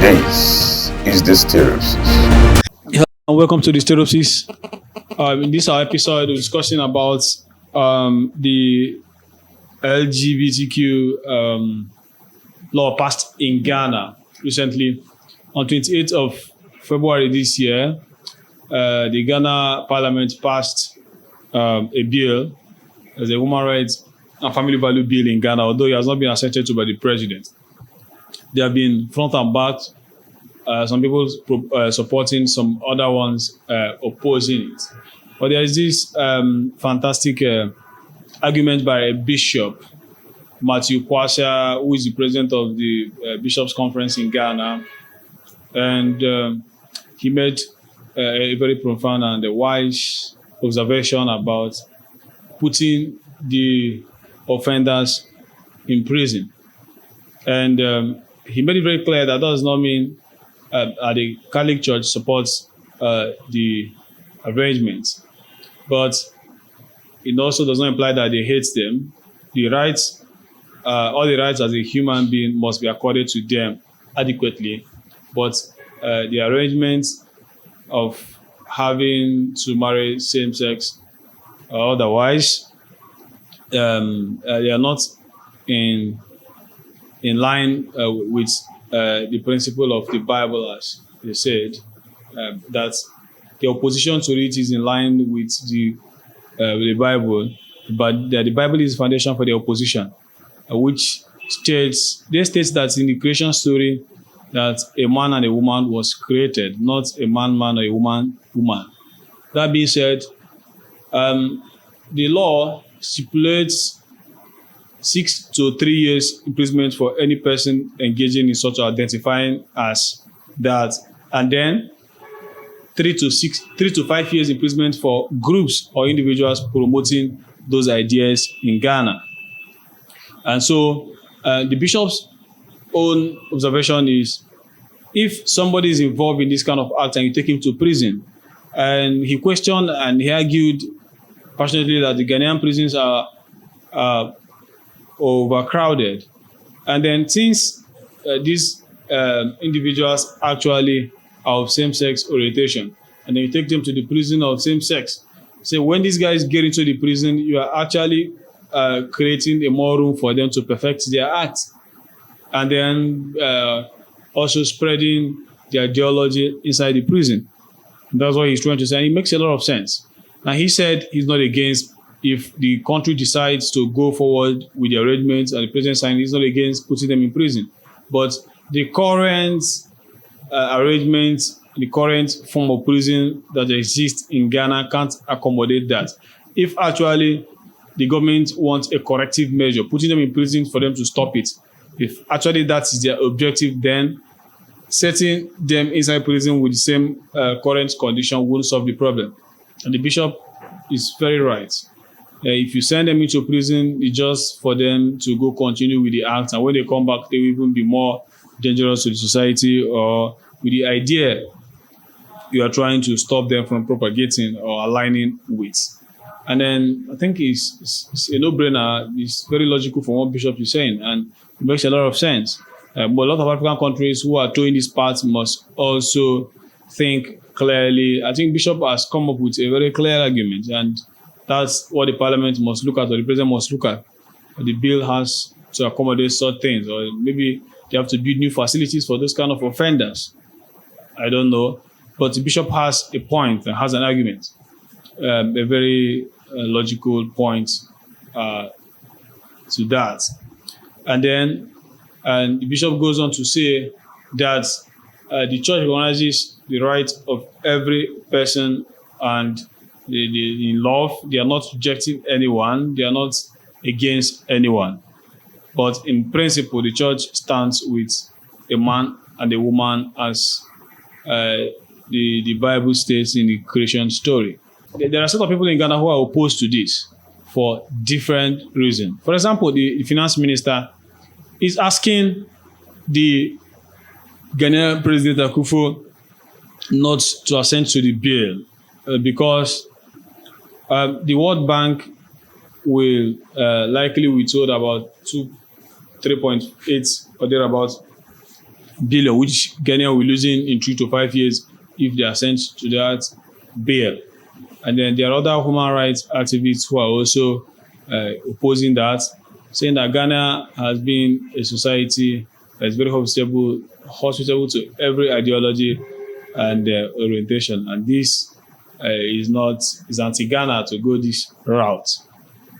This is the Stereosis. And welcome to the Stereosis. In this our episode, we're discussing about the LGBTQ law passed in Ghana recently. On 28th of February this year, the Ghana Parliament passed a bill as a human rights and family value bill in Ghana, although it has not been assented to by the president. They have been front and back. Some people supporting, some other ones opposing it. But there is this fantastic argument by a bishop, Mathew Kwasi, who is the president of the Bishops' Conference in Ghana. And he made a very profound and a wise observation about putting the offenders in prison. And he made it very clear that does not mean the Catholic Church supports the arrangements, but it also does not imply that they hate them. The rights, all the rights as a human being must be accorded to them adequately, but the arrangements of having to marry same-sex or otherwise, they are not in line with the principle of the Bible, as they said, that the opposition to it is in line with the Bible, but the Bible is the foundation for the opposition, which states that in the creation story that a man and a woman was created, not a man or a woman. That being said, the law stipulates 6 to 3 years imprisonment for any person engaging in such identifying as that, and then 3 to 5 years imprisonment for groups or individuals promoting those ideas in Ghana. And so the bishop's own observation is, if somebody is involved in this kind of act and you take him to prison, and he questioned and he argued passionately that the Ghanaian prisons are overcrowded, and then since these individuals actually are of same-sex orientation, and then you take them to the prison of same sex, so when these guys get into the prison, you are actually creating a more room for them to perfect their acts, and then also spreading the ideology inside the prison. And that's what he's trying to say, and it makes a lot of sense. And he said he's not against, if the country decides to go forward with the arrangements and the president signing, he's not against putting them in prison. But the current arrangements, the current form of prison that exists in Ghana can't accommodate that. If actually the government wants a corrective measure, putting them in prison for them to stop it, if actually that is their objective, then setting them inside prison with the same current condition won't solve the problem. And the bishop is very right. If you send them into prison, it's just for them to go continue with the act, and when they come back, they will even be more dangerous to the society, or with the idea you are trying to stop them from propagating or aligning with. And then I think it's a no-brainer. It's very logical from what Bishop is saying, and it makes a lot of sense. But a lot of African countries who are towing this path must also think clearly. I think Bishop has come up with a very clear argument, and that's what the parliament must look at, or the president must look at. The bill has to accommodate such things, or maybe they have to build new facilities for those kind of offenders. I don't know. But the bishop has a point and has an argument, a very logical point to that. And then the bishop goes on to say that the church recognizes the right of every person, and in love, they are not rejecting anyone, they are not against anyone. But in principle, the church stands with a man and a woman, as the Bible states in the creation story. There are a set of people in Ghana who are opposed to this for different reasons. For example, the finance minister is asking the Ghanaian President Akufo not to assent to the bill because the World Bank will likely withhold about 3.8 or thereabouts billion, which Ghana will be losing in 3 to 5 years if they are sent to that bail. And then there are other human rights activists who are also opposing that, saying that Ghana has been a society that is very hospitable to every ideology and orientation. And this is anti-Ghana to go this route.